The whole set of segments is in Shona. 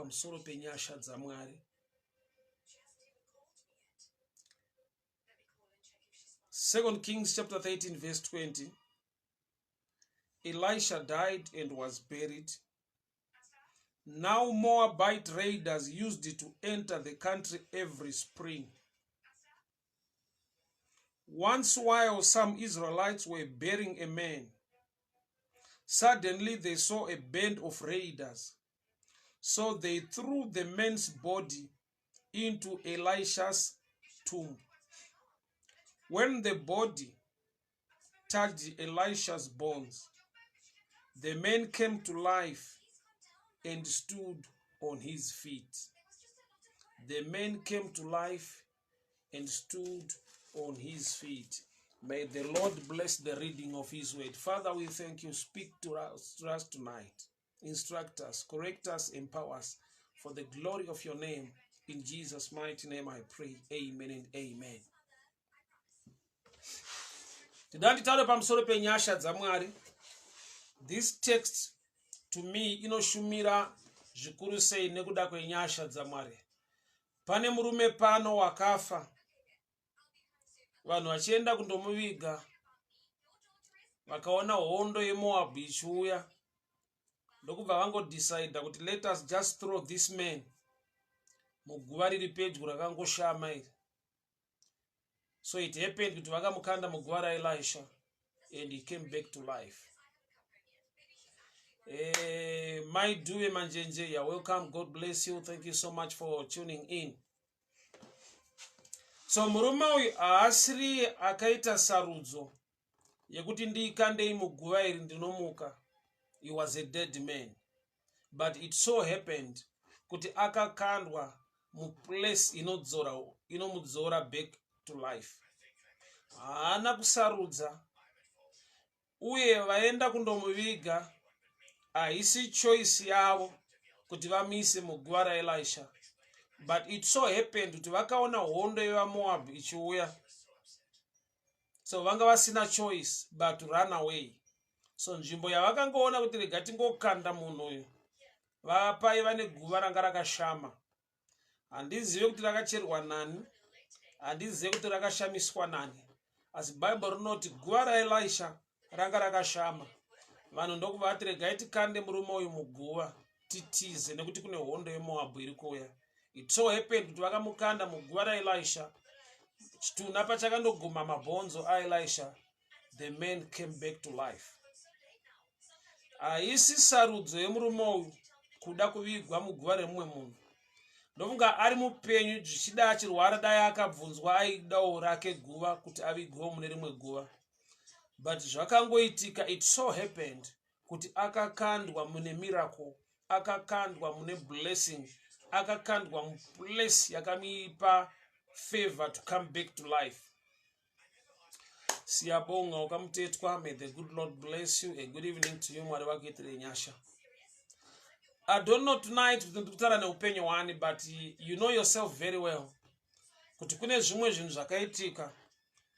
pamusoro penyasha dzaMwari. 2 Kings chapter 13 verse 20. Elisha died and was buried. Now Moabite raiders used it to enter the country every spring. Once while some Israelites were burying a man, suddenly they saw a band of raiders. So they threw the man's body into Elisha's tomb. When the body touched Elisha's bones, the man came to life and stood on his feet. The man came to life and stood on his feet. May the Lord bless the reading of his word. Father, we thank you. Speak to us tonight. Instruct us, correct us, empower us for the glory of your name. In Jesus' mighty name I pray. Amen and amen. This text to me inoshumira zvikuru sei nekuda kwenyasha dzaMwari. Pane murume pano wakafa, vanhu vachienda kundomuviga, vakaona hondo yeMoab ichiuya, ndokubva vangodecide kuti let us just throw this man muguva riri pedyo rakangoshama iri. So it happened kuti vakamukanda muguva raElisha and he came back to life. My Duve Manjenje, you're welcome. God bless you. Thank you so much for tuning in. So murume uyu haasiri akaita sarudzo yekuti ndiikandei muguva iri ndinomuka. He was a dead man. But it so happened kuti akakandwa muplace inomudzora back to life. Haana kusarudza. Uye vaenda kundomuviga, haisi choice yavo kuti vamise muguva raElisha. But it so happened kuti vakaona hondo yevaMoab ichiuya. So vanga vasina choice but to run away. So nzvimbo yavakangoona kuti rega tingokanda munhu uyu, vapaiva neguva ranga rakashama. Handizive kuti rakacherwa nani, handizive kuti rakashamiswa nani. Asi Bible rinoti guva raElisha ranga rakashama. Vanhu ndokubva vati regai tikande murume uyu muguva titize nekuti kune hondo yeMoab iri kuuya. It so happened kuti vakamukanda muguva raElisha, chitunha pachakandoguma mabhonzo aElisha, the man came back to life. Haisi sarudzo yemurume uyu kuda kuvigwa muguva remumwe munhu. Ndofunga ari mupenyu zvichida achirwara dai akabvunzwa aidawo rake guva kuti avigwewo mune rimwe guva. But zvakangoitika, it so happened kuti akakandwa mune miracle, akakandwa mune blessing, akakandwa muplace yakamipa favor to come back to life. Siyabonga ukamutetwa. May the good Lord bless you. A good evening to you, Mwari wakuitire Nyasha. I don't know tonight kutara neupenyu wani, but you know yourself very well. Kuti kune zvimwe zvinhu zvakaitika,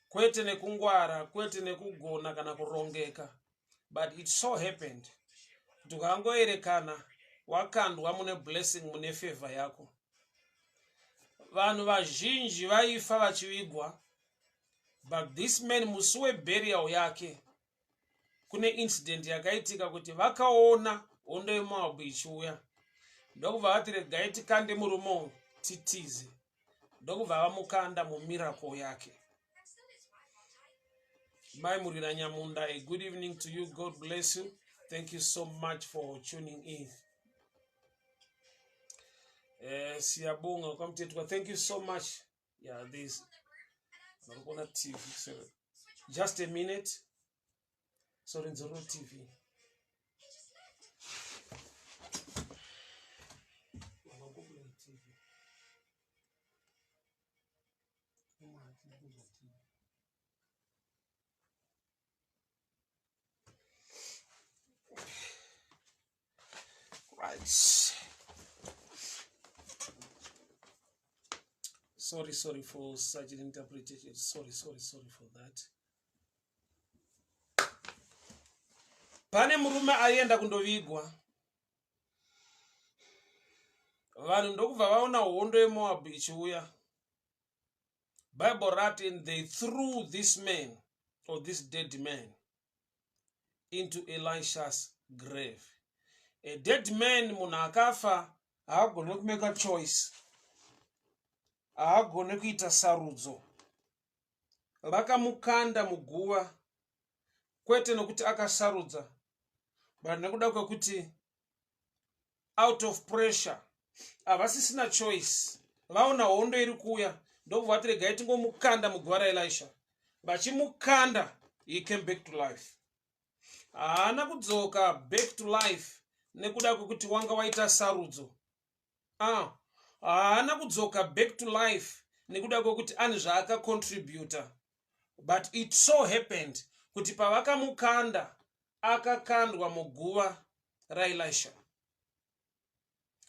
kwete nekungwara, kwete nekugona kana kurongeka. But it so happened kuti ukangoerekana wakandwa mune blessing, mune favor yako. Vanhu vazhinji vaifa vachivigwa, but this man musi weburial yake kune incident yakaitika kuti vakaona hondo yeMoab ichiuya. Ndokubva vati regai tikande murume uyu titize. Ndokubva vamukanda mumiracle yake. Mai Murira Nyamunda, a good evening to you. God bless you. Thank you so much for tuning in. Siyabonga ukamutetwa. Thank you so much. Yeah, this Narukona TV. So just a minute. Sorry, Nzoro TV. Right. Sorry for such an interpretation. Sorry for that. Pane murume aienda kundovigwa. vanhu ndokubva vaona hondo yemoabhu ichiuya. Bible wrote, and they threw this man, or this dead man, into Elisha's grave. A dead man, munhu akafa haagone kumake a choice, haagone kuita sarudzo. Vakamukanda muguva, kwete nokuti akasarudza, but nekuda kwekuti out of pressure, havasisina choice. Vaona hondo iri kuuya, ndokubva vati regai tingomukanda muguva raElisha. Vachimukanda, he came back to life. Haana kudzoka back to life nekuda kwekuti wanga waita sarudzo. Haana kudzoka back to life nekuda kwekuti ane zvaakacontributa. But it so happened kuti pavakamukanda akakandwa muguva raElisha.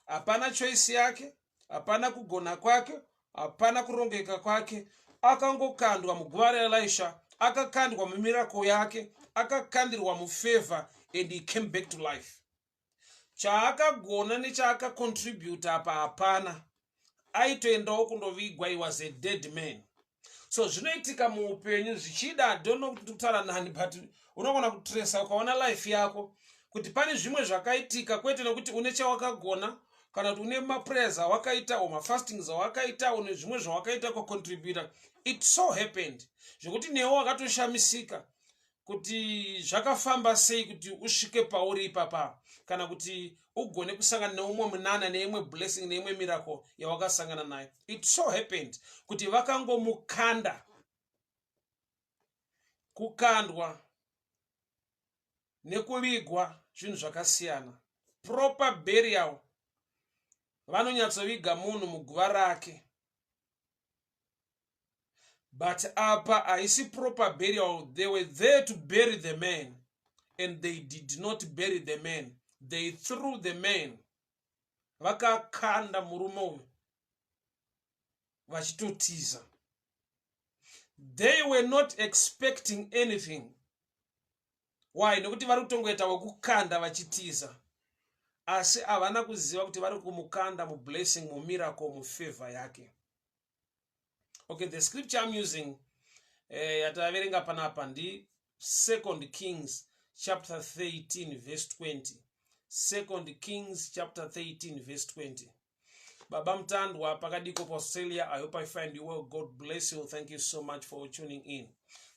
Hapana choice yake, hapana kugona kwake, hapana kurongeka kwake. Akangokandwa muguva raElisha, akakandwa mumiracle yake, akakandirwa mufavor, and he came back to life. Chaakagona nechaakacontributa apa hapana. Aitoendawo kundovigwa, he was a dead man. So zvinoitika muupenyu zvichida, I don't know kuti kutaura nani, but unogona kutresa ukaona life yako kuti pane zvimwe zvakaitika, kwete nokuti une chawakagona kana kuti une maprayers awakaita o mafastings awakaita, une zvimwe zvawakaita kucontributa. It so happened zvekuti newo wakatoshamisika kuti zvakafamba sei kuti usvike pauri ipapa, kana kuti ugone kusangana neumwe munana neimwe blessing neimwe miracle yawakasangana nayo. It so happened kuti vakangomukanda. Kukandwa nekuvigwa zvinhu zvakasiyana. Proper burial, vanonyatsoviga munhu muguva rake. But apa haisi proper burial. They were there to bury the man, and they did not bury the man. They threw the man. Vakakanda murume uyu vachitotiza. They were not expecting anything. Why? Nekuti vari kutongoita wekukanda vachitiza, asi havana kuziva kuti vari kumukanda mublessing, mumiracle, mufavor yake. Okay, the scripture I'm using yataverenga panapa ndi 2 Kings chapter 13 verse 20. 2 Kings chapter 13 verse 20. Baba mtandwa pakadiko pa Australia, I hope I find you well. God bless you. Thank you so much for tuning in.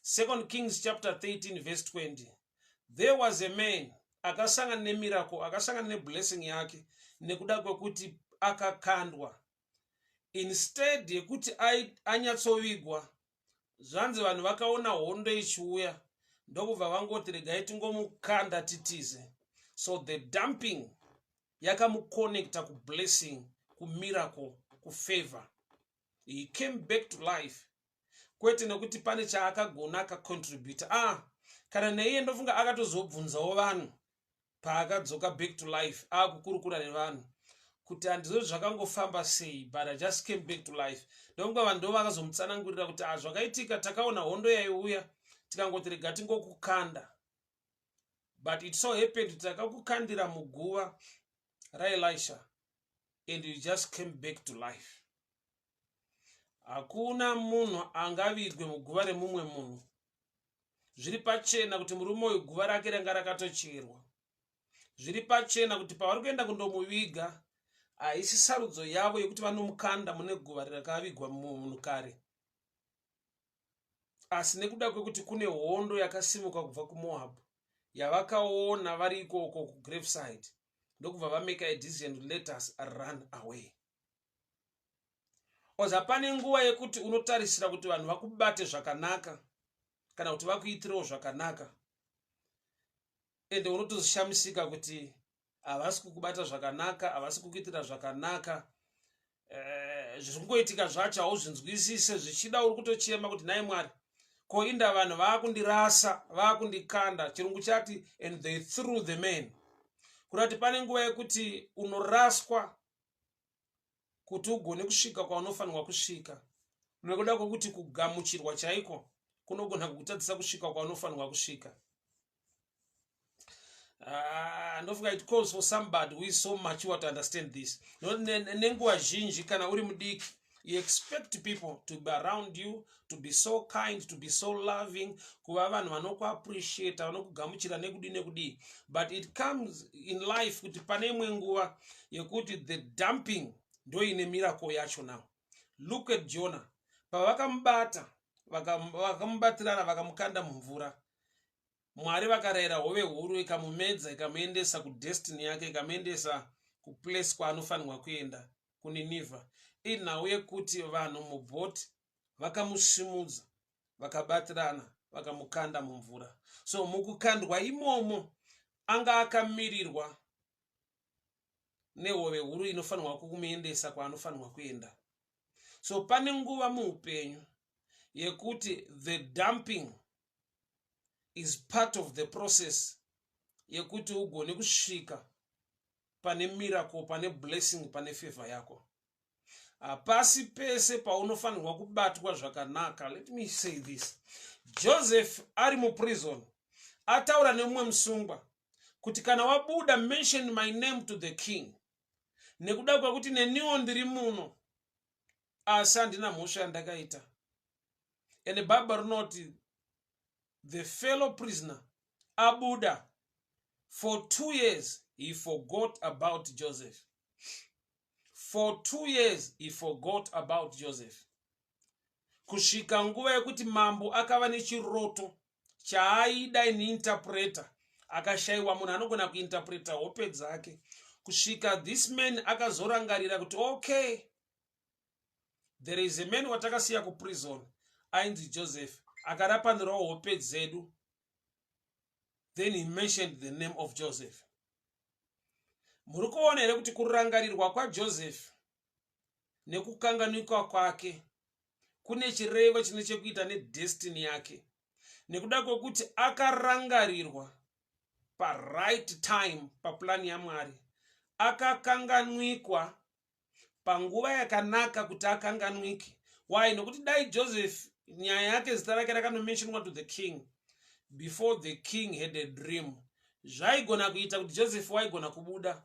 2 Kings chapter 13 verse 20. There was a man akasangana nemiracle, akasangana neblessing yake nekuda kwekuti akakandwa. Instead yekuti anyatsovigwa, zvanzi vanhu vakaona hondo ichiuya, ndokubva vangoti regai tingomukanda titize. So the dumping yakamuconnecta kublessing, kumiracle, kufavor. He came back to life. Kwete nekuti pane chaakagona akacontributa. Kana neiye ndofunga akatozobvunzawo vanhu paakadzoka back to life, akukurukura nevanhu kuti handizvo zvakangofamba sei, but I just came back to life. Ndofunga vanhu ndo vakazomutsanangurira kuti zvakaitika, takaona hondo yaiuya tikangoti rega tingokukanda. But it so happened kuti takakukandira muguva raElisha, and you just came back to life. Hakuna munhu angavigwe muguva remumwe munhu. Zviri pachena kuti murume uyu guva rake ranga rakatocherwa. Zviri pachena kuti pavari kuenda kundomuviga, haisi sarudzo yavo yekuti vanomukanda mune guva rakavigwa munhu kare, asi nekuda kwekuti kune hondo yakasimuka kubva kuMoab yavakaona vari ikoko kugraveside, ndokubva vamake a decision, let us run away. Oza pane nguva yekuti unotarisira kuti vanhu vakubate zvakanaka kana kuti vakuitirewo zvakanaka, ende unotozishamisika kuti havasi kukubata zvakanaka, havasi kukuitira zvakanaka. Zviringoitika zvacho hauzvinzwisise, zvichida uri kutochema kuti nai Mwari, ko inda vanhu vakundirasa, vakundikanda. Chirungu chati and they threw the man. Kurati pane nguva yekuti unoraswa kuti ugone kusvika kwaunofanirwa kusvika, nekuda kwekuti kugamuchirwa chaiko kunogona kukutadzisa kusvika kwaunofanirwa kusvika. Ndofunga it calls for somebody who is so mature to understand this. Nenguva zhinji kana uri mudiki, you expect people to be around you, to be so kind, to be so loving, kuva vanhu vanokuappreciate, vanokugamuchira nekudi. But it comes in life kuti pane imwe nguva yekuti the dumping ndo ine miracle yacho now. Look at Jonah. Pavakamubata, vakamubatirana vakamukanda mumvura. Mwari vakarayira hove huru ikamumedza ikamuendesa kudestiny yake, ikamuendesa kuplace kwaanofanirwa kuenda kuNinevha. Inhau yekuti vanhu mubhoti vakamusvimudza, vakabatirana, vakamukanda mumvura. So mukukandwa imomo anga akamirirwa nehove huru inofanirwa kumuendesa kwaanofanirwa kuenda. So pane nguva muupenyu yekuti the dumping is part of the process yekuti ugone kusvika pane miracle, pane blessing, pane favor yako. Pasi pese paunofanirwa kubatwa zvakanaka. Let me say this. Joseph ari muprison ataura nemumwe musungwa kuti kana wabuda mention my name to the king, nekuda kwekuti neniwo ndiri muno asi handina mhosva yandakaita. And the Bible rinoti the fellow prisoner abuda for 2 years he forgot about Joseph. For 2 years he forgot about Joseph. Kusvika nguva yekuti mambo akava nechiroto chaaida interpreter, akashaiwa munhu anogona kuinterpreta hope dzake. Kusvika this man akazorangarira kuti okay, there is a man watakasiya kuprison ainzi Joseph, akarapanura hope dzedu. Then he mentioned the name of Joseph. Muri kuona here kuti kurangarirwa kwaJoseph nekukanganikwa kwake kune chirevo chine chekuita nedestiny yake, nekuda kwekuti akarangarirwa right time paplan yaMwari, akakanganwikwa panguva yakanaka kuti akanganwike. Why? Nokuti dai Joseph nyaya yake zita rake rakanomentionwa to the king before the king had a dream, zvaigona kuita kuti Joseph waigona kubuda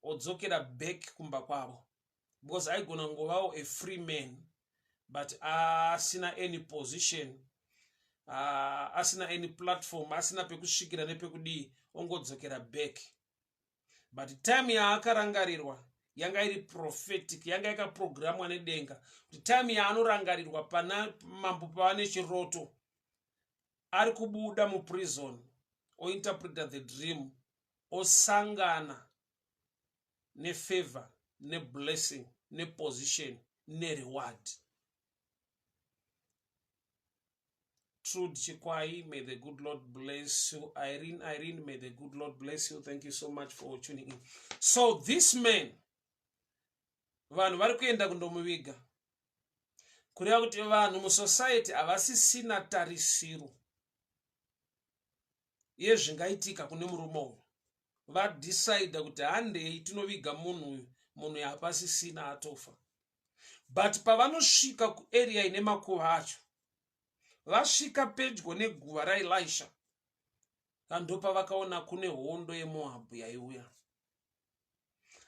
odzokera back kumba kwavo, because aigona ngovawo a free man but asina any position, asina any platform, asina pekusvikira nepekudii, ongodzokera back. But time yaakarangarirwa yanga iri prophetic, yanga yakaprogramwa nedenga kuti time yaanorangarirwa pana mambo paane chiroto ari kubuda muprison, ointerpreta the dream, osangana nefavor, neblessing, neposition, nereward. Trude Chikwai, may the good Lord bless you. Irene, may the good Lord bless you. Thank you so much for tuning in. So this man, vanhu vari kuenda kundomuviga kureva kuti vanhu musociety havasisina tarisiro yezvingaitika kune murume uyu. Vadecide kuti handei tinoviga munhu uyu, munhu yapasisina atofa. But pavanosvika kuarea ine makuva acho, vasvika pedyo neguva raElisha, ndo pavakaona kune hondo yeMoabhu yaiuya.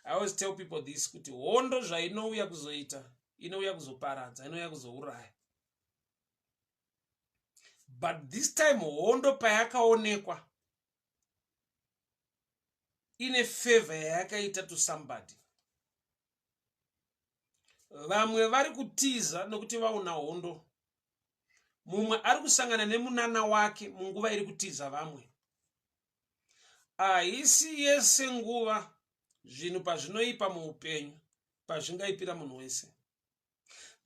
I always tell people this, kuti hondo zvainouya kuzoita, inouya kuzoparadza, inouya kuzouraya. But this time hondo payakaonekwa ine favor yakaita to somebody. Vamwe vari kutiza nokuti vaona hondo. Mumwe ari kusangana nemunana wake munguva iri kutiza vamwe. Haisi yese nguva zvinhu pazvinoipa muupenyu pazvingaipira munhu wese.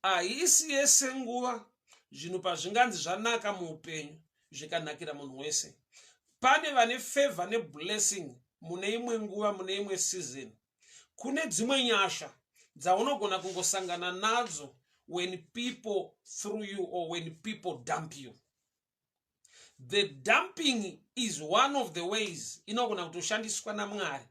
Haisi yese nguva zvinhu pazvinganzi zvanaka muupenyu zvikanakira munhu wese. Pane vane favor neblessing mune imwe nguva, mune imwe season. Kune dzimwe nyasha dzaunogona kungosangana nadzo when people through you or when people dump you. The dumping is one of the ways inogona kutoshandiswa naMwari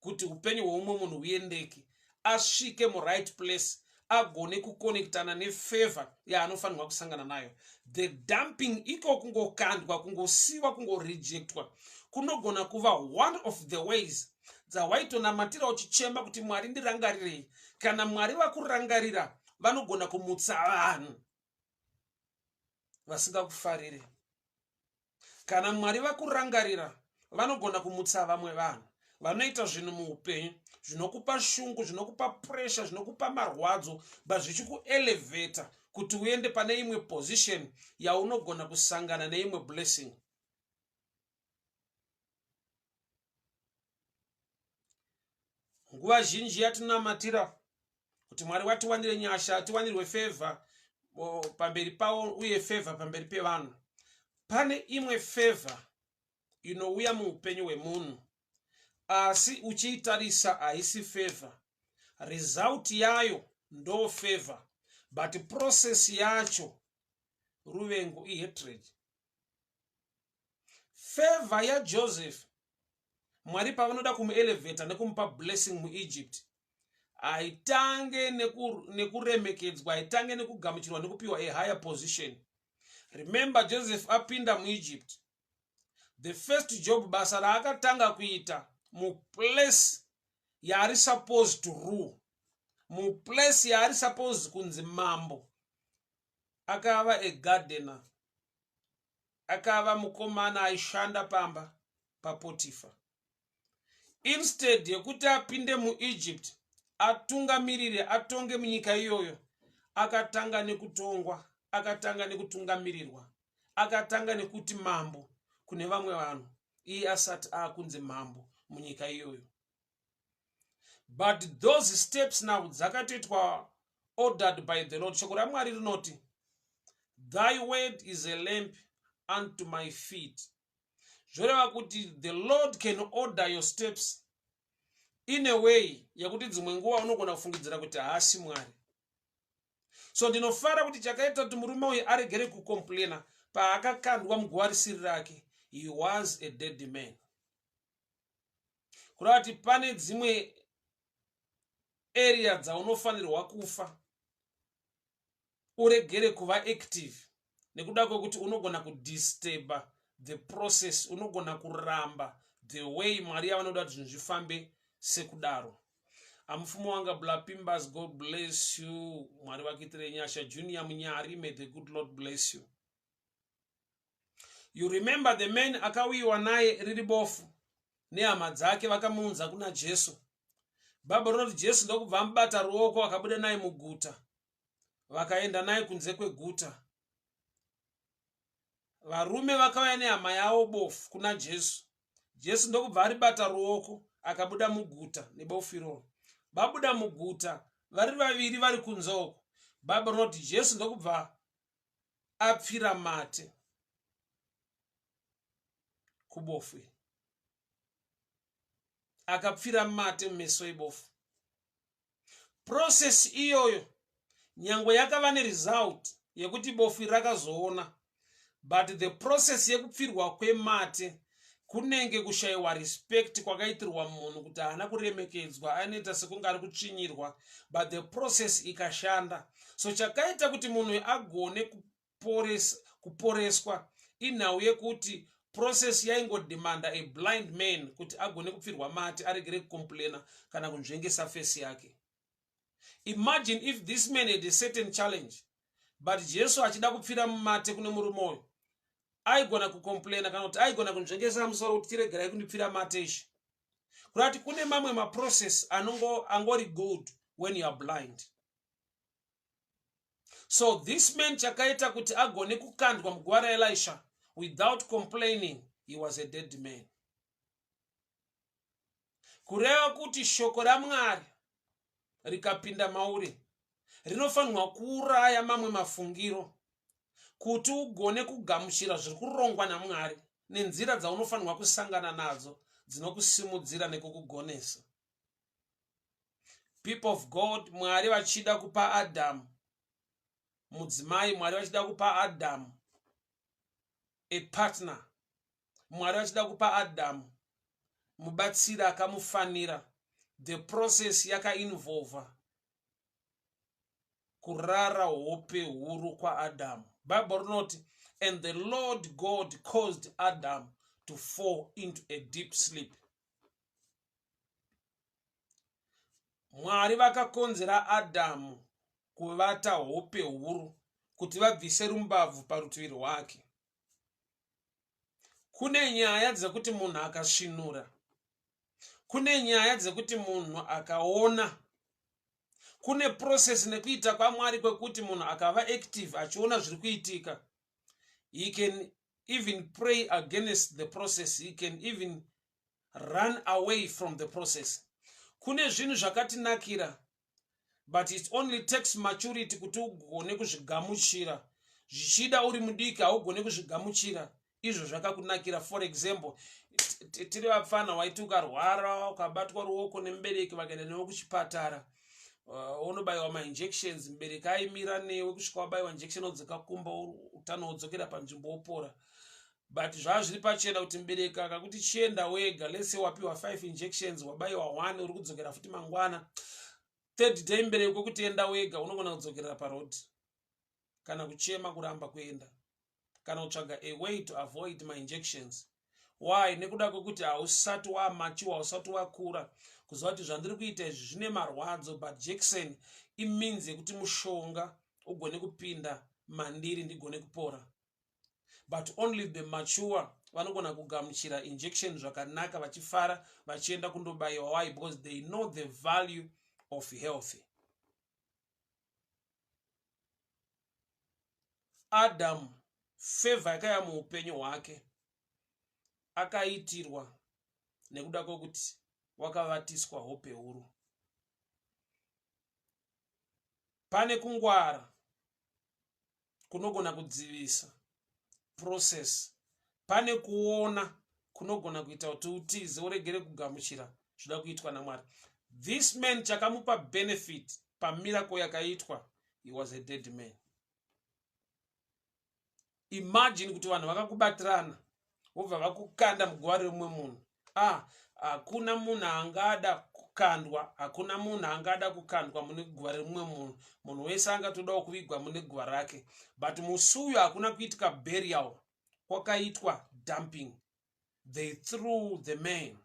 kuti upenyu hweumwe munhu huendeke, asvike right place, agone kukonektana nefavor yaanofanirwa kusangana nayo. The dumping iko kungokandwa, kungosiwa, kungorejectwa, kunogona kuva one of the ways dzawaiitonamatira uchichema kuti Mwari ndirangarirei. Kana Mwari vakurangarira, vanogona kumutsa vanhu vasingakufarire. Kana Mwari vakurangarira, vanogona kumutsa vamwe vanhu vanoita zvinhu muupenyu zvinokupa shungu, zvinokupa pressure, zvinokupa marwadzo, but zvichikuelevata kuti uende pane imwe position yaunogona kusangana neimwe blessing. Nguva zhinji yatinamatira kuti Mwari watiwanire nyasha, atiwanirwe favor pamberi pavo uye favor pamberi pevanhu. Pane imwe favor inouya muupenyu hwemunhu, asi uchiitarisa haisi favor. Result yayo ndo favor, but process yacho ruvengo hatred. Favor ya Joseph, Mwari pavanoda kumuelevata nekumupa blessing muEgypt, aitange nekuremekedzwa, aitange nekugamuchirwa nekupiwa a higher position. Remember, Joseph apinda muEgypt. The first job basa raakatanga kuita muplace yaari supposed to rule, muplace yaari supposed kunzi mambo, akava a gardener, akava mukomana aishanda pamba paPotifa. Instead yekuti apinde muEgypt atungamirire, atonge munyika iyoyo, akatanga nekutongwa, akatanga nekutungamirirwa, akatanga nekuti mambo kune vamwe vanhu, iye asati akunze mambo munyika iyoyo. But those steps now dzakatoitwa ordered by the Lord. Shoko raMwari rinoti, thy word is a lamp unto my feet. Zvoreva kuti the Lord can order your steps in a way yakuti dzimwe nguva unogona kufungidzira kuti haasi Mwari. So ndinofara kuti chakaita kuti murume uyu aregere kukomplaina paakakandwa muguva risiri rake, he was a dead man. Kureva kuti pane dzimwe area dzaunofanirwa kufa uregere kuva active, nekuda kwekuti unogona kudisturba the process, unogona kuramba the way Mwari vanoda kuti zvinhu zvifambe sekudaro. Amufumo wanga Blapimbas, God bless you. Mwari vakiitire nyasha. Junior Munyari, may the good Lord bless you. You remember the man akawiwa naye riri bofu nehama dzake vakamuunza kuna Jesu. Baba rinoti Jesu ndokubva amubata ruoko akabuda naye muguta, vakaenda naye kunze kweguta. Varume vakauya nehama yavo bofu kuna Jesu. Jesu ndokubva aribata ruoko akabuda muguta nebofu iroro. Babuda muguta vari vaviri vari kunze uko. Baba rinoti Jesu ndokubva apfira mate kubofu, akapfira mate mumeso ebofu. Process iyoyo nyangwe yakava neresult yekuti bofu rakazoona, but the process yekupfirwa kwemate kunenge kushayiwa respect kwakaitirwa munhu, kuti haana kuremekedzwa, anoita sekunge ari kutsvinyirwa, but the process ikashanda. So chakaita kuti munhu agone kuporeswa inhau yekuti process yaingodimanda a blind man kuti agone kupfirwa mate aregere kukomplaina kana kunzvengesa fesi yake. Imagine if this man had a certain challenge, but Jesu achida kupfira mumate kune murume uyu, aigona kukomplaina kana kuti aigona kunzvengesa musoro kuti tiregerai kundipfira mate ishi. Kurati kune mamwe maprocess angori good when you are blind. So this man chakaita kuti agone kukandwa muguva raElisha without complaining, he was a dead man. Kureva kuti shoko raMwari rikapinda mauri rinofanirwa kuuraya mamwe mafungiro kuti ugone kugamuchira zviri kurongwa naMwari nenzira dzaunofanirwa kusangana nadzo dzinokusimudzira nekukugonesa. People of God, Mwari vachida kupa Adam mudzimai, Mwari vachida kupa Adam a partner, Mwari vachida kupa Adam mubatsira akamufanira. The process yakainvolva kurara hope huru kwa Adam. Bible rinoti, and the Lord God caused Adam to fall into a deep sleep. Mwari vakakonzera Adamu kuvata hope huru kuti vabvise rumbavhu parutivi rwake. Kune nyaya dzekuti munhu akasvinura, kune nyaya dzekuti munhu akaona, kune process nekuita kwaMwari kwekuti munhu akava active achiona zviri kuitika. He can even pray against the process. He can even run away from the process. Kune zvinhu zvakatinakira, but it only takes maturity kuti ugone kuzvigamuchira. Zvichida uri mudiki haugone kuzvigamuchira. Izvo zvakakunakira. For example, tiri vapfana waiti ukarwara ukabatwa ruoko nemubereki vakaenda newe kuchipatara, unobayiwa mainjections, mubereki aimira newe kusvika wabayiwa injection odzakakumba utano wodzokera panzvimbo wopora. But zvava zviri pachena kuti mubereki akakuti chienda wega, let's say wapiwa 5 injections wabayiwa 1 uri kudzokera futi mangwana, third day mubereki wekuti enda wega, unogona kudzokerera parodi kana kuchema kuramba kuenda kana kutsvaga a way to avoid my injections. Why? Nekuda kwekuti hausati wamachiwa, hausati wakura kuziva kuti zvandiri kuita izvi zvine marwadzo, but jekiseni imeans yekuti mushonga ugone kupinda mandiri ndigone kupora. But only the mature vanogona kugamuchira injection zvakanaka vachifara vachienda kundobayiwa. Why? Because they know the value of health. Adamu, favor yakaya muupenyu hwake akaitirwa nekuda kwekuti wakavatiswa hope huru. Pane kungwara kunogona kudzivisa process, pane kuona kunogona kuita kuti utize uregere kugamuchira zvida kuitwa naMwari. This man chakamupa benefit pamiracle yakaitwa, he was a dead man. Imagine kuti vanhu vakakubatirana vobva vakukanda muguva remumwe munhu. Hakuna munhu angada kukandwa, hakuna munhu angada kukandwa mune guva remumwe munhu. Munhu wese angatodawo kuvigwa mune guva rake. But musi uyu hakuna kuitika burial, kwakaitwa dumping. They threw the man,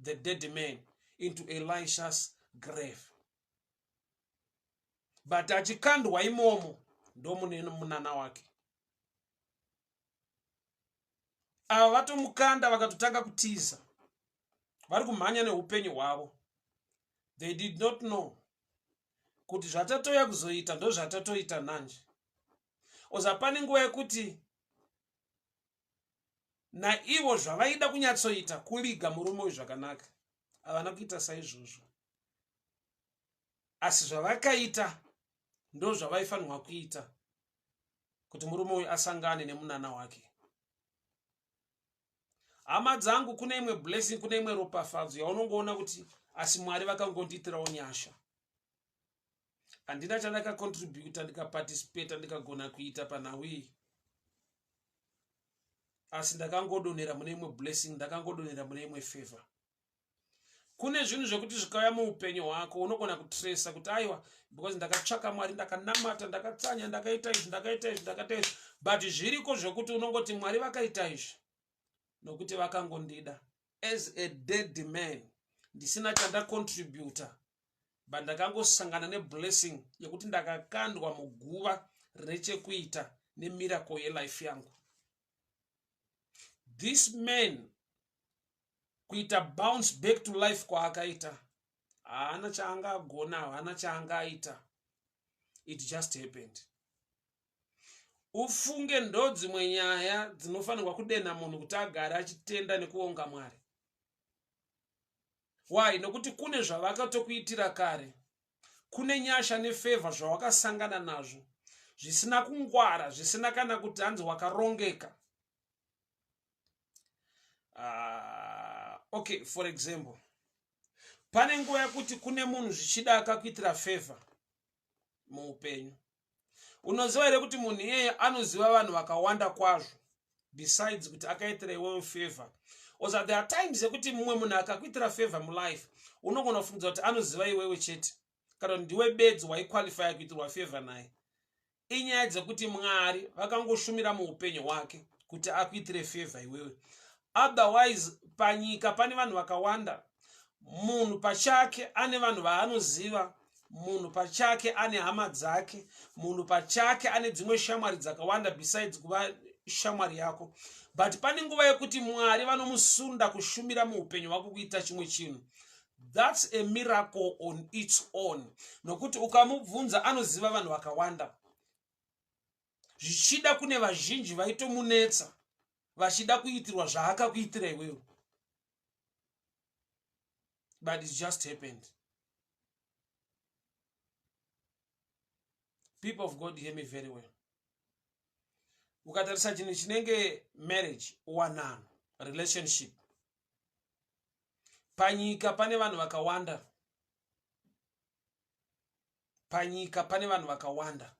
the dead man, into Elisha's grave. But achikandwa imomo ndo mune munana wake. Ava vatomukanda vakatotanga kutiza, vari kumhanya neupenyu hwavo. They did not know kuti zvatatoya kuzoita ndo zvatatoita nanje. Oza pane nguva yekuti naivo zvavaida kunyatsoita kuviga murume uyu zvakanaka, havana kuita saizvozvo. Asi zvavakaita ndo zvavaifanirwa kuita kuti murume uyu asangane nemunana wake. Hama dzangu, kune imwe blessing, kune imwe ropafadzo yaunongoona kuti asi Mwari vakangondiitirawo nyasha. Handina chandakacontributa ndikaparticipate ndikagona kuita panhau iyi, asi ndakangodonera mune imwe blessing, ndakangodonera mune imwe favor. Kune zvinhu zvokuti zvikauya muupenyu hwako unogona kutresa kuti aiwa, because ndakatsvaka Mwari, ndakanamata, ndakatsanya, ndakaita izvi, ndakaita izvi, ndakaita izvi, but zviriko zvokuti unongoti Mwari vakaita izvi nokuti vakangondida. As a dead man, ndisina chandacontributa, but ndakangosangana neblessing yekuti ndakakandwa muguva rine chekuita nemiracle yelife yangu. This man kuita bounce back to life kwaakaita, haana chaangagona, haana chaangaita. It just happened. Ufunge ndo dzimwe nyaya dzinofanirwa kudenha munhu kuti agare achitenda nekuonga Mwari. Why? Nokuti kune zvavakatokuitira kare, kune nyasha nefavor zvawakasangana nazvo zvisina kungwara, zvisina kana kuti hanzi wakarongeka. Okay, for example, pane nguva yekuti kune munhu zvichida akakuitira favor muupenyu. Unoziva here kuti munhu iyeye anoziva vanhu vakawanda kwazvo besides kuti akaitira iwewe favor. Also, there are times yekuti mumwe munhu akakuitira favor mulife unogona kufungidzira kuti anoziva iwewe chete kana ndiwe bedzi waiqualify kuitirwa favor naye. Inyaya dzekuti Mwari vakangoshumira muupenyu hwake kuti akuitire favor iwewe. Otherwise panyika pane vanhu vakawanda, munhu pachake ane vanhu vaanoziva, munhu pachake ane hama dzake, munhu pachake ane dzimwe shamwari dzakawanda besides kuva shamwari yako. But pane nguva yekuti Mwari vanomusunda kushumira muupenyu hwako kuita chimwe chinhu. That's a miracle on its own. Nokuti ukamubvunza anoziva vanhu vakawanda. Zvichida kune vazhinji vaitomunetsa vachida kuitirwa zvaakakuitira iwewe. But it just happened. People of God, hear me very well. Ukatarisa chinhu chinenge marriage, uwanano, relationship. Panyika pane vanhu vakawanda. Panyika pane vanhu vakawanda.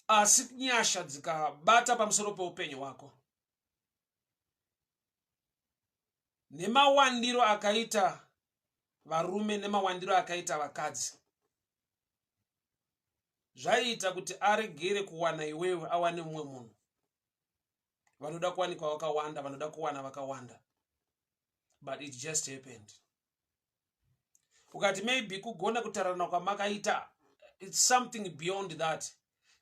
Asi nyasha dzikabata pamusoro peupenyu hwako, nemawandiro akaita varume nemawandiro akaita vakadzi, zvaita kuti aregere kuwana iwewe awane mumwe munhu. Vanoda kuwanikwa vakawanda, vanoda kuwana vakawanda. But it just happened. Ukati maybe kugona kutarana kwamakaita, it's something beyond that.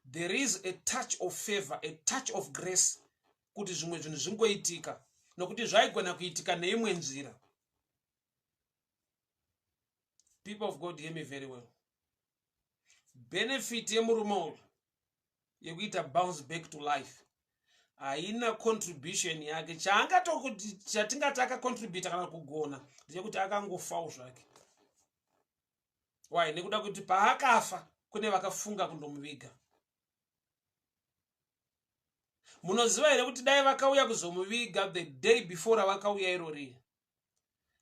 There is a touch of favor, a touch of grace, kuti zvimwe zvinhu zvingoitika, nokuti zvaigona kuitika neimwe nzira. People of God, hear me very well. Benefit yemurume yekuita bounce back to life haina contribution yake. Chatingati akacontribute kana kugona ndechekuti akangofawo zvake. Why? Nekuda kuti paakafa kune vakafunga kundomuviga. Munoziva here kuti dai vakauya kuzomuviga the day before vakauya irori,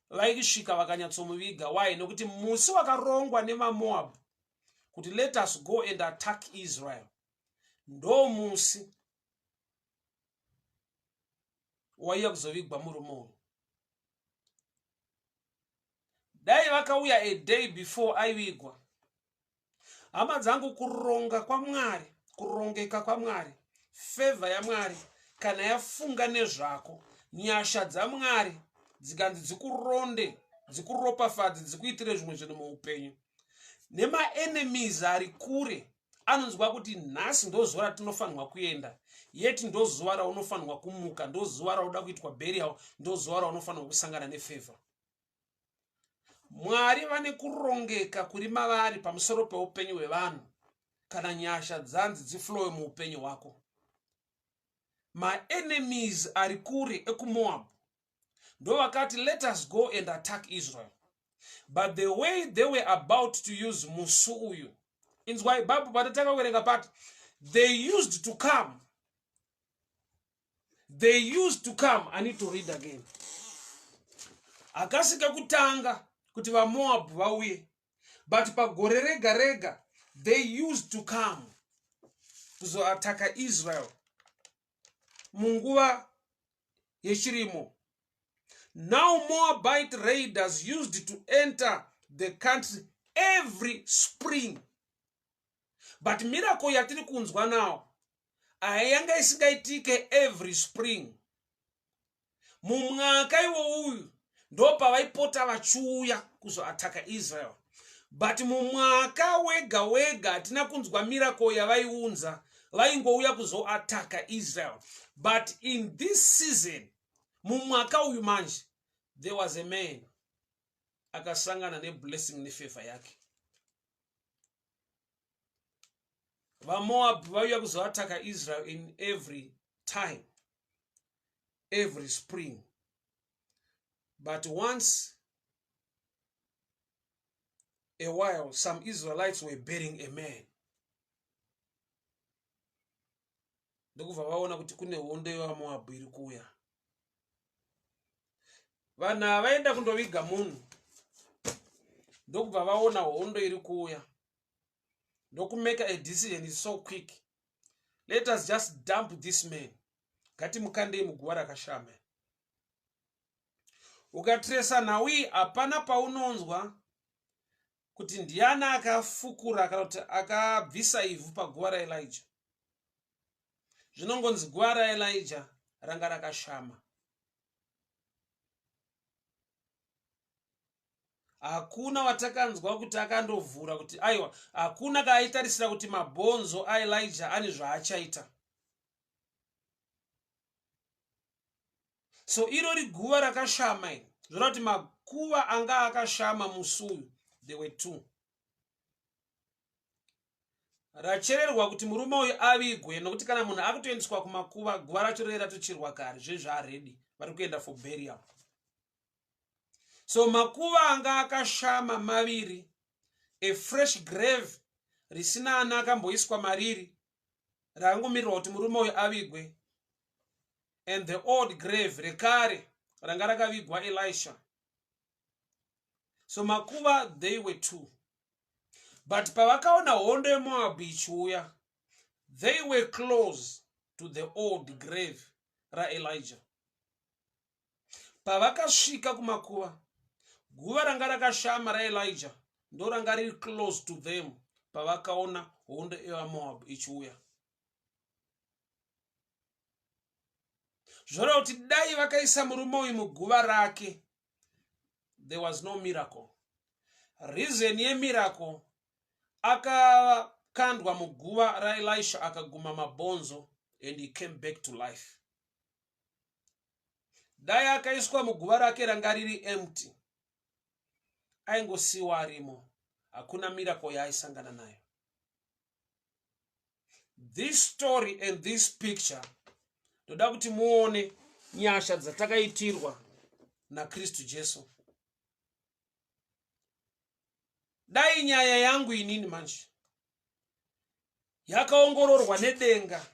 vaikisvika vakanyatsomuviga. Why? Nekuti musi wakarongwa nemaMoab kuti let us go and attack Israel, ndo musi waiya kuzovigwa murume. Dai vakauya a day before aivigwa, hama dzangu, kuronga kwaMwari, kurongeka kwaMwari, favor yaMwari kana yafunga nezvako, nyasha dzaMwari dzikanzi dzikuronde, dzikuropafadze, dzikuitire zvimwe zvinhu muupenyu, nema-enemies ari kure anonzwa kuti nhasi ndo zuva ratinofanirwa kuenda, yeti ndo zuva raunofanirwa kumuka, ndo zuva rauda kuitwa burial, ndo zuva raunofanirwa kusangana nefavor. Mwari vane kurongeka kuri mavari pamusoro peupenyu hwevanhu kana nyasha dzanzi dziflowe muupenyu hwako. Ma-enemies ari kure ekuMoab ndo vakati let us go and attack Israel. But the way they were about to use musu uyu, inzwa Bible patataka kuverenga pati, they used to come. They used to come. I need to read again. Akasika kutanga kuti vaMoab vauye, but pagore rega rega they used to come kuzoataka Israel munguva yechirimo. Now Moabite raiders used to enter the country every spring. But miracle yatiri kunzwa now ayanga isingaitike every spring. Mumwaka iwo uyu ndo pavaipota vachiuya kuzoataka Israel. But mumwaka wega wega hatina kunzwa miracle yavaiunza, vaingouya kuzoataka Israel. But in this season, mumwaka uyu manje, there was a man akasangana ne blessing ne favor yake. VaMoab vauya kuzoataka Israel in every time, every spring. But once a while, some Israelites were burying a man. Ndokubva vaona kuti kune hondo yevaMoab iri kuuya. Vanhu vaenda kundoviga munhu, ndokubva vaona hondo iri kuuya. Make a decision is so quick. Let us just dump this man. Ngatimukandei muguva rakashama. Ukatresa nawi hapana paunonzwa kuti ndiana akafukura kana kuti akabvisa ivhu paguva raElijah. Zvinongonzi guva raElijah ranga rakashama. Hakuna watakanzwa kuti akandovhura kuti aiwa, hakuna kaaitarisira kuti mabhonzo aElijah ane zvaachaita. So irori guva rakashama iri. Zvoreva kuti makuva anga akashama musuyu, there were 2. Rachererwa kuti murume uyu avigwe, nokuti kana munhu akutoendeswa kumakuva, guva racho ratochirwa kare, zvezvaaredi vari kuenda for burial. So makuva anga akashama maviri, a fresh grave risina ana akamboiswa mariri, rangomirwa kuti murume uyu avigwe, and the old grave rekare ranga rakavigwa Elisha. So makuva, they were 2. But pavakaona hondo yeMoab ichiuya, they were close to the old grave raElijah. Pavakasvika kumakuva, guva ranga rakashama raElijah ndo ranga riri close to them pavakaona hondo yeMoab ichiuya. Zvoreva kuti dai vakaisa murume uyu muguva rake, there was no miracle. Reason yemiracle, akakandwa muguva raElisha akaguma mabhonzo, and he came back to life. Dai akaiswa muguva rake ranga riri empty, aingosiwa arimo, hakuna miracle yaaisangana nayo. This story and this picture toda kuti muone nyasha dzatakaitirwa naKristu Jesu. Dai nyaya yangu inini manje yakaongororwa nedenga,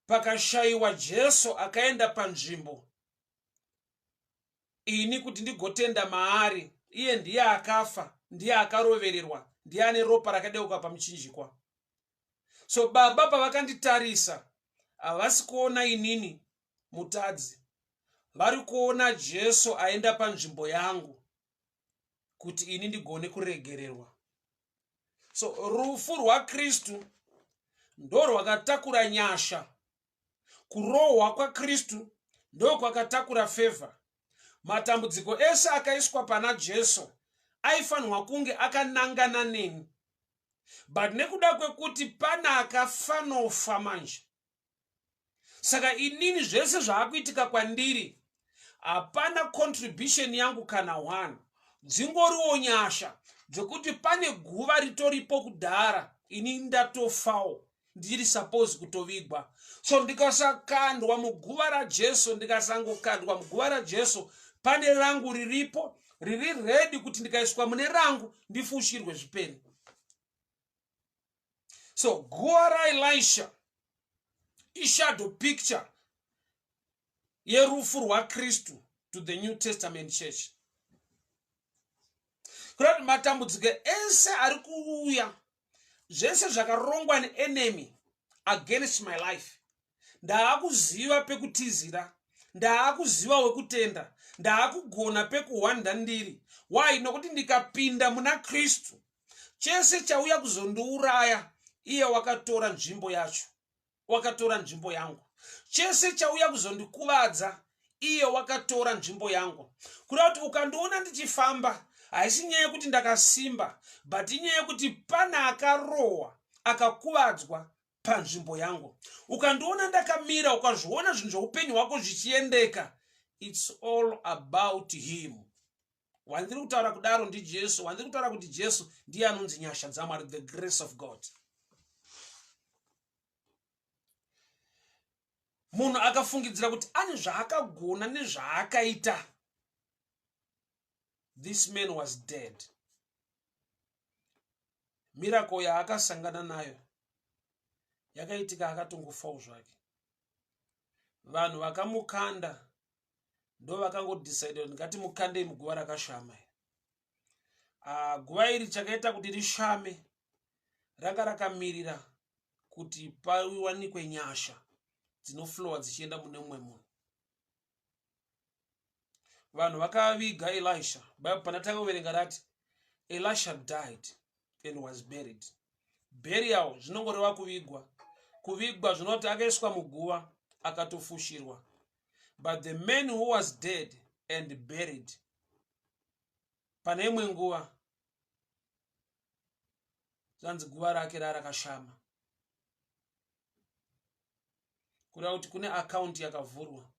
pakashaiwa Jesu akaenda panzvimbo ini kuti ndigotenda maari, iye ndiye akafa, ndiye akarovererwa, ndiye ane ropa rakadeuka pamuchinjikwa. So baba pavakanditarisa, havasi kuona inini mutadzi, vari kuona Jesu aenda panzvimbo yangu kuti ini ndigone kuregererwa. So rufu rwaKristu ndo rwakatakura nyasha, kurohwa kwaKristu ndo kwakatakura favor. Matambudziko ese akaiswa pana Jesu aifanwa kunge akanangana neni, but nekuda kwekuti pana akafanofa manje, saka inini zvese zvaakuitika kwandiri hapana contribution yangu kana 1, dzingoriwo nyasha dzekuti pane guva ritoripo kudhara, ini ndatofawo, ndiri suppose kutovigwa. So ndikasakandwa muguva raJesu, ndikasangokandwa muguva raJesu, pane rangu riripo, riri ready kuti ndikaiswa mune rangu ndifushirwe zviperi. So guva raElisha ishadow picture yerufu rwaKristu to the New Testament church. Kurati matambudziko ese ari kuuya, zvese zvakarongwa neenemy against my life, ndaakuziva pekutizira, ndaakuziva wekutenda, ndaakugona pekuhwanda ndiri. Why? Nokuti ndikapinda muna Kristu, chese chauya kuzondiuraya, iye wakatora nzvimbo yacho, wakatora nzvimbo yangu. Chese chauya kuzondikuvadza, iye wakatora nzvimbo yangu. Kuda kuti ukandiona ndichifamba, haisi nyaya yekuti ndakasimba, but inyaya yekuti pana akarohwa, akakuvadzwa panzvimbo yangu. Ukandiona ndakamira, ukazviona zvinhu zveupenyu hwako zvichiendeka, it's all about him. Wandiri kutaura kudaro ndiJesu, wandiri kutaura kuti Jesu ndiye anonzi nyasha dzaMwari, the grace of God. Munhu akafungidzira kuti ane zvaakagona nezvaakaita. This man was dead. Miracle yaakasangana nayo yakaitika akatongofawo zvake. Vanhu vakamukanda ndo vakangodecide kuti ngatimukandei muguva rakashama. Guva iri chakaita kuti rishame ranga rakamirira kuti pawanikwe nyasha dzinoflowa dzichienda mune mumwe munhu. Vanhu vakaviga Elisha. Bible panatanga kuverenga rati Elisha died and was buried. Burial zvinongoreva kuvigwa. kuvigwa zvinoti akaiswa muguva akatofushirwa. But the man who was dead and buried, pane imwe nguva zvanzi guva rake rarakashama, kureva kuti kune akaunti yakavhurwa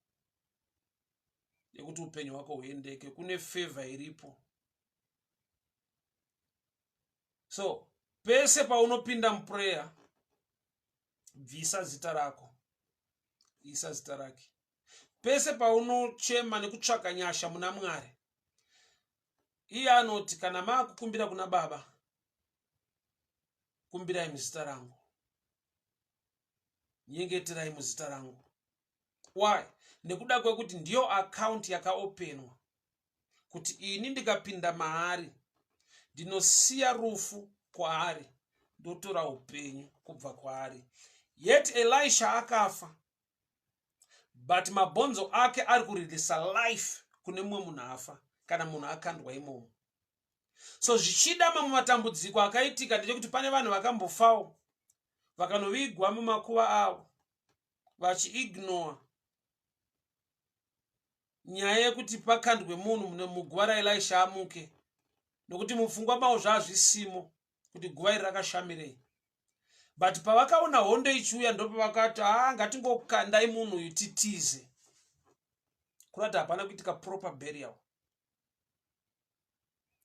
yekuti upenyu hwako huendeke, kune favor iripo. So pese paunopinda muprayer, bvisa zita rako, isa zita rake. Pese paunochema nekutsvaka nyasha muna Mwari, iye anoti kana maakukumbira kuna Baba, kumbirai muzita rangu, nyengeterai muzita rangu. Why? Nekuda kwekuti ndiyo account yakaopenwa, kuti ini ndikapinda maari ndinosiya rufu kwaari ndotora upenyu kubva kwaari. Yet Elisha akafa, but mabonzo ake ari kuririsa life kune mumwe munhu afa kana munhu akandwa imomo. So zvichida mamwe matambudziko akaitika ndechekuti pane vanhu vakambofawo vakanovigwa mumakuva avo vachiignore nyaya yekuti pakandwe munhu muguva raElisha amuke, nokuti mupfungwa mavo zvazvisimo kuti guva iri rakashamirei. But pavakaona hondo ichiuya ndopavakati ngatingokandai munhu uyu titize, kurati hapana kuitika proper burial,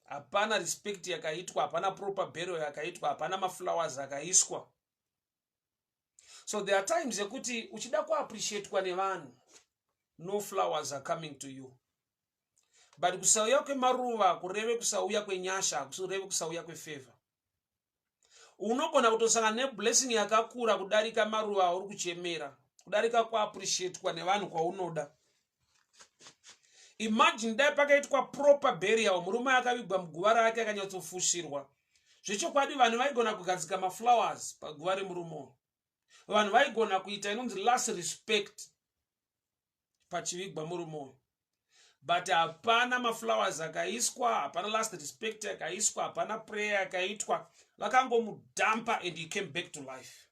hapana respect yakaitwa, hapana proper burial yakaitwa, hapana maflowers akaiswa. So there are times yekuti uchida kuappreciatewa nevanhu, no flowers are coming to you. But kusauya kwemaruva kureve kusauya kwenyasha, kureve kusauya kwefavor. Unogona kutosangana neblessing yakakura kudarika maruva auri kuchemera, kudarika kuappreciatewa nevanhu kwaunoda. Imagine dai pakaitwa proper burial, murume akavigwa muguva rake akanyatsofushirwa. Zvechokwadi vanhu vaigona kugadzika maflowers paguva remurume. Vanhu vaigona kuita inonzi last respect pachivigwa murume. But hapana maflowers akaiswa, hapana last respect akaiswa, hapana prayer akaitwa. Vakangomudampa and he came back to life.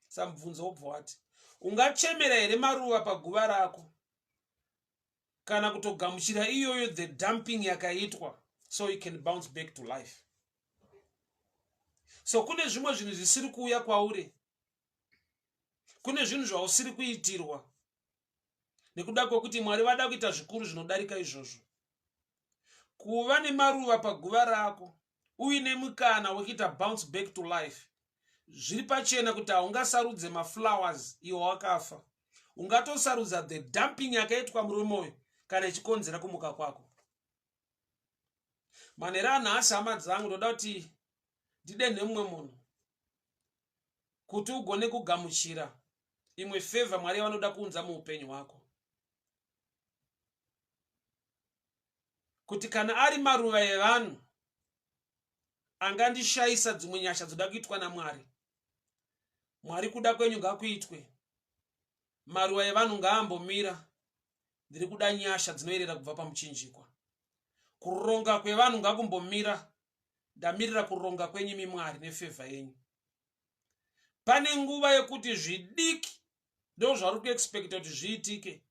Samubvunzo wobva wati, ungachemera here maruva paguva rako kana kutogamuchira iyoyo the dumping yakaitwa so you can bounce back to life? So kune zvimwe zvinhu zvisiri kuuya kwauri, kune zvinhu zvausiri kuitirwa, nekuda kwokuti Mwari vada kuita zvikuru zvinodarika izvozvo. Kuva nemaruva paguva rako uine mukana wekuita bounce back to life, zviri pachena kuti haungasarudze maflowers iwo wakafa, ungatosarudza the dumping yakaitwa murume uyu kana ichikonzera kumuka kwako. Manera anhasi hama dzangu, ndoda kuti ndide nemumwe munhu kuti ugone kugamuchira imwe favor Mwari vanoda kuunza muupenyu hwako. Kuti kana ari maruva evanhu angandishayisa dzimwe nyasha dzoda kuitwa naMwari, Mwari kuda kwenyu ngakuitwe. Maruva evanhu ngaambomira, ndiri kuda nyasha dzinoyerera kubva pamuchinjikwa. Kuronga kwevanhu ngakumbomira, ndamirira kuronga kwenyu Mwari nefavor yenyu. Pane nguva yekuti zvidiki ndo zvari kuexpecta kuti zviitike,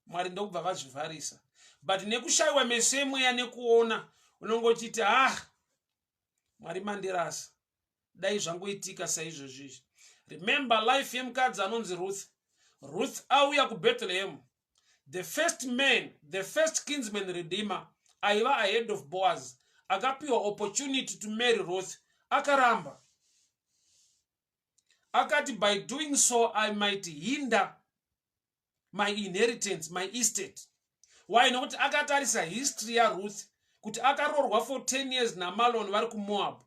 Mwari ndokubva vazvivharisa. But nekushayiwa meso emweya nekuona, unongochiti Mwari mandirasa, dai zvangoitika saizvozvizvi. Remember life yemukadzi anonzi Ruth. Ruth auya kuBethlehem. The first man, the first kinsman redeemer, aiva ahead of Boaz, akapiwa opportunity to marry Ruth, akaramba. Akati, by doing so I might hinder my inheritance, my estate. Why not? Akatarisa history ya Ruth kuti akarorwa for 10 years naMalon vari kuMoab.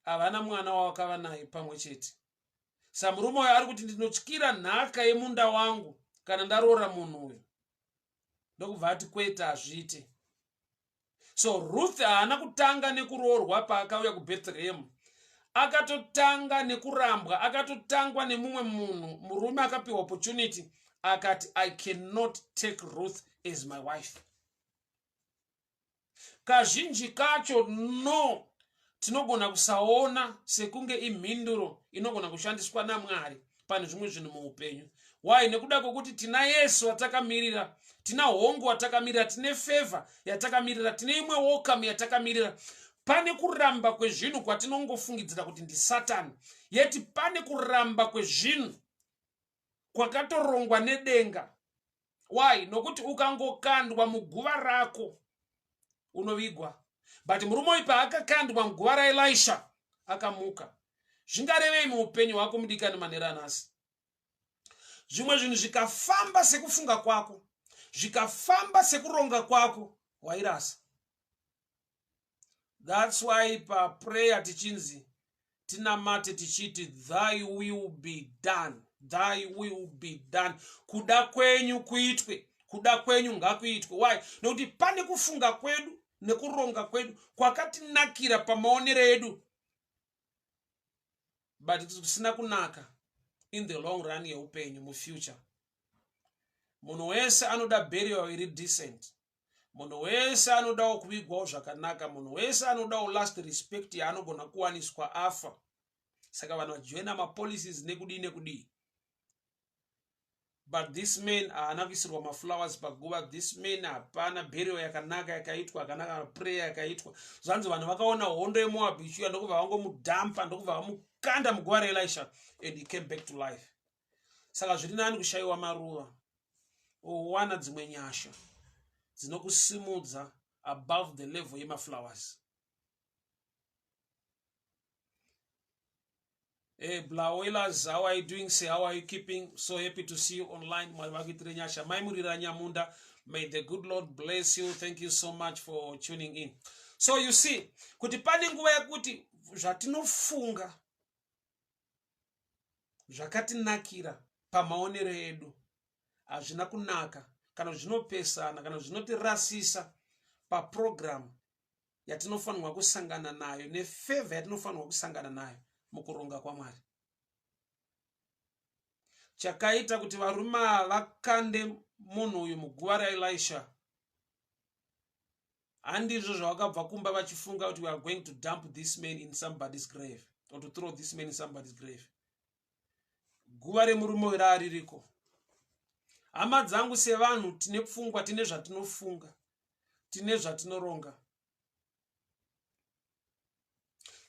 Havana mwana wavakava naye pamwe chete. Samurume uyu ari kuti ndinotyira nhaka yemunda wangu kana ndarora munhu uyu. Ndokubva ati kwete hazviite. So Ruth haana kutanga nekuroorwa paakauya kuBethlehem. Akatotanga nekurambwa, akatotangwa nemumwe munhu, murume akapiwa opportunity, akati I cannot take Ruth as my wife. Kazhinji kacho no, tinogona kusaona sekunge imhinduro inogona kushandiswa naMwari pane zvimwe zvinhu muupenyu. Why? Nekuda kwokuti tina Yesu watakamirira, tina hongu watakamirira, tine favor yatakamirira, tine imwe welcome yatakamirira. Pane kuramba kwezvinhu kwatinongofungidzira kuti ndi Satani, yeti pane kuramba kwezvinhu kwakatorongwa nedenga. Why? Nokuti ukangokandwa muguva rako unovigwa. But murume uyu paakakandwa muguva raElisha akamuka. Zvingarevei muupenyu hwako mudikani maneranhasi? Zvimwe zvinhu zvikafamba sekufunga kwako, zvikafamba sekuronga kwako, wairasa. That's why pa prayer tichinzi tinamate tichiti thy will be done, thy will be done. Kuda kwenyu kuitwe, kuda kwenyu ngakuitwe. Why? Nokuti pane kufunga kwedu nekuronga kwedu kwakatinakira pamaonero edu, but kusina kunaka in the long run yeupenyu mufuture. Munhu wese anoda burial iri decent. Munhu wese anodawo kuvigwawo zvakanaka. Munhu wese anodawo last respect yaanogona kuwaniswa afa. Saka vanhu vajoina mapolicies nekudii nekudii. But this man haana kuisirwa maflowers paguva. This man hapana burial yakanaka yakaitwa, yakanaka prayer yakaitwa. Zvanzi vanhu vakaona hondo yeMoab ichiuya ndokubva vangomudhampa, ndokubva vamukanda muguva raElisha, and he came back to life. Saka zviri nani kushayiwa maruva, uwana dzimwe nyasha dzinokusimudza above the level yemaflowers. Hey, Blawelas, how are you doing? Say, how are you keeping? So happy to see you online. Nyasha, Maimurira Nyamunda. May the good Lord bless you. Thank you so much for tuning in. So you see, kuti pane nguva yakuti zvatinofunga zvakatinakira pamaonero edu hazvina kunaka, kana zvinopesana, kana zvinotirasisa paprogram yatinofanirwa kusangana nayo, nefavor yatinofanirwa kusangana nayo mukuronga kwaMwari. Chakaita kuti varume vakande munhu uyu muguva raElisha handizvo zvavakabva kumba vachifunga kuti we are going to dump this man in somebody's grave, or to throw this man in somebody's grave. Guva remurume uyu raririko. Hama dzangu sevanhu tine pfungwa, tine zvatinofunga, tine zvatinoronga.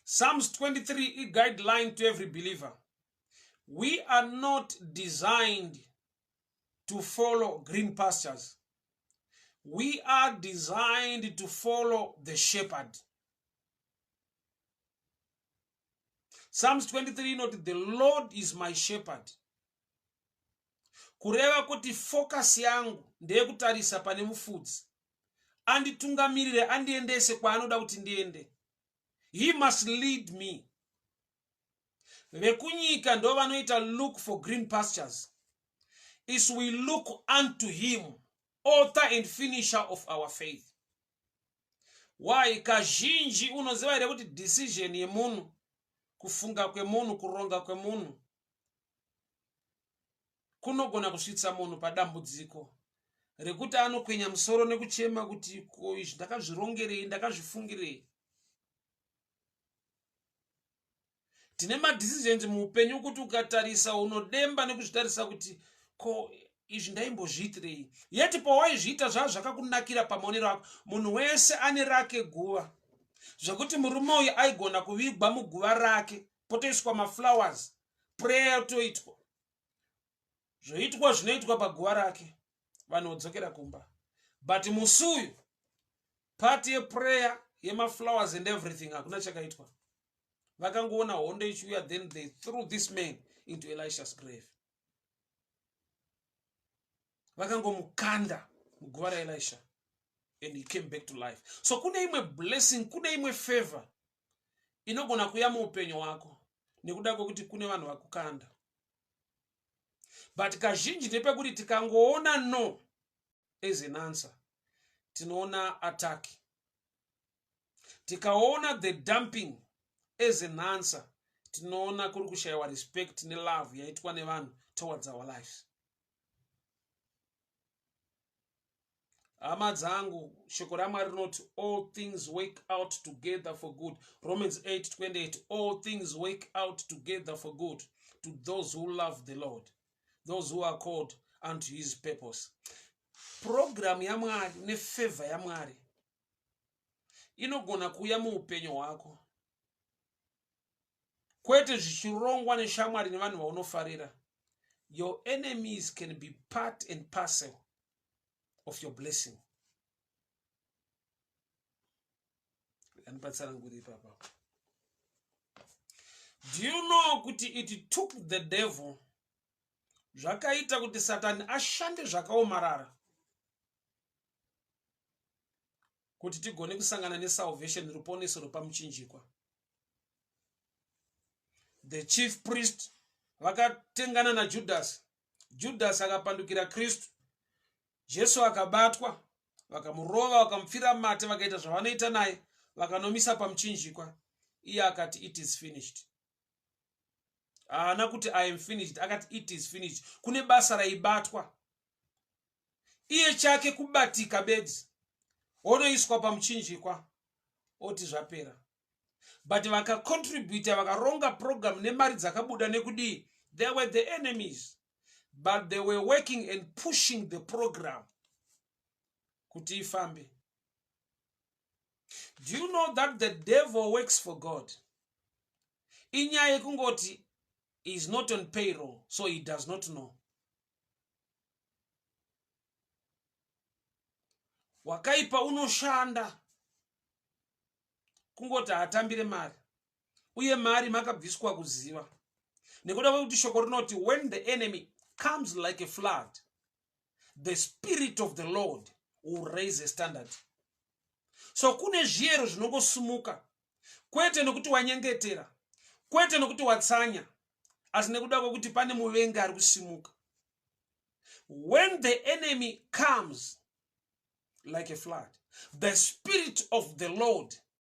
Psalms 23 a guideline to every believer. We are not designed to follow green pastures. We are designed to follow the shepherd. Psalms 23 note, the Lord is my shepherd. Kureva kuti focus yangu ndeye kutarisa pane mufudzi. Anditungamirire, andiendese kwaanoda kuti ndiende. He must lead me. Vekunyika ndo vanoita look for green pastures. Is we look unto him, author and finisher of our faith. Why? Kazhinji unoziva here kuti decision yemunhu, kufunga kwemunhu, kuronga kwemunhu, kunogona kusvitsa munhu padambudziko rekuti anokwenya musoro nekuchema kuti ko izvi ndakazvirongerei, ndakazvifungirei. Tine madecisions muupenyu kuti ukatarisa unodemba nekuzvitarisa kuti ko izvi ndaimbozviitirei. Yeti pawaizviita zvakakunakira pamaonero ako. Munhu wese ane rake guva, zvekuti murume uyu aigona kuvigwa muguva rake, potoiswa maflowers, prayer toitwa, zvoitwa zvinoitwa paguva rake, vanhu vodzokera kumba. But musi uyu part yeprayer yemaflowers and everything hakuna chakaitwa. Vakangoona hondo ichiuya, then they threw this man into Elisha's grave. Vakangomukanda muguva raElisha, and he came back to life. So kune imwe blessing, kune imwe favor inogona kuya muupenyu wako nekuda kwokuti kune vanhu vakukanda. But kazhinji ndepekuti tikangoona no as an answer, tinoona attack. Tikaona the dumping as an answer, tinoona kuri kushayiwa respect ne love yaitwa nevanhu towards our lives. hama dzangu, shoko raMwari rinoti all things work out together for good. Romans 8:28, all things work out together for good to those who love the Lord, those who are called unto his purpose. Program yaMwari nefavor yaMwari inogona kuuya muupenyu hwako, kwete zvichirongwa neshamwari nevanhu vaunofarira. Your enemies can be part and parcel of your blessing. Do you know kuti it took the devil, zvakaita kuti Satani ashande zvakaomarara kuti tigone kusangana nesalvation, ruponeso rupamuchinjikwa. The chief priest vakatengana naJudas, Judas akapandukira Kristu, Jesu akabatwa, vakamurova, vakamupfira mate, vakaita zvavanoita naye, vakanomisa pamuchinjikwa. Iye akati it is finished. Haana kuti I am finished, akati it is finished. Kune basa raibatwa. Iye chake kubatika bedzi, onoiswa pamuchinjikwa, oti zvapera. But vakacontribute, vakaronga program nemari dzakabuda nekudii. They were the enemies, but they were working and pushing the program kuti ifambe. Do you know that the devil works for God? Inyaya kungoti is not on payroll, so he does not know. Wakaipa unoshanda kungoti atambire mari, uye mari makabviswa kuziva. Nekuda kwekuti shoko rinoti when the enemy comes like a flood, the spirit of the Lord will raise a standard. So kune zviero zvinongosumuka, kwete nekuti wanyengetera, kwete nekuti watsanya, asi nekuda kwekuti pane muvengi ari kusimuka. When the enemy comes like a flood, the spirit of the Lord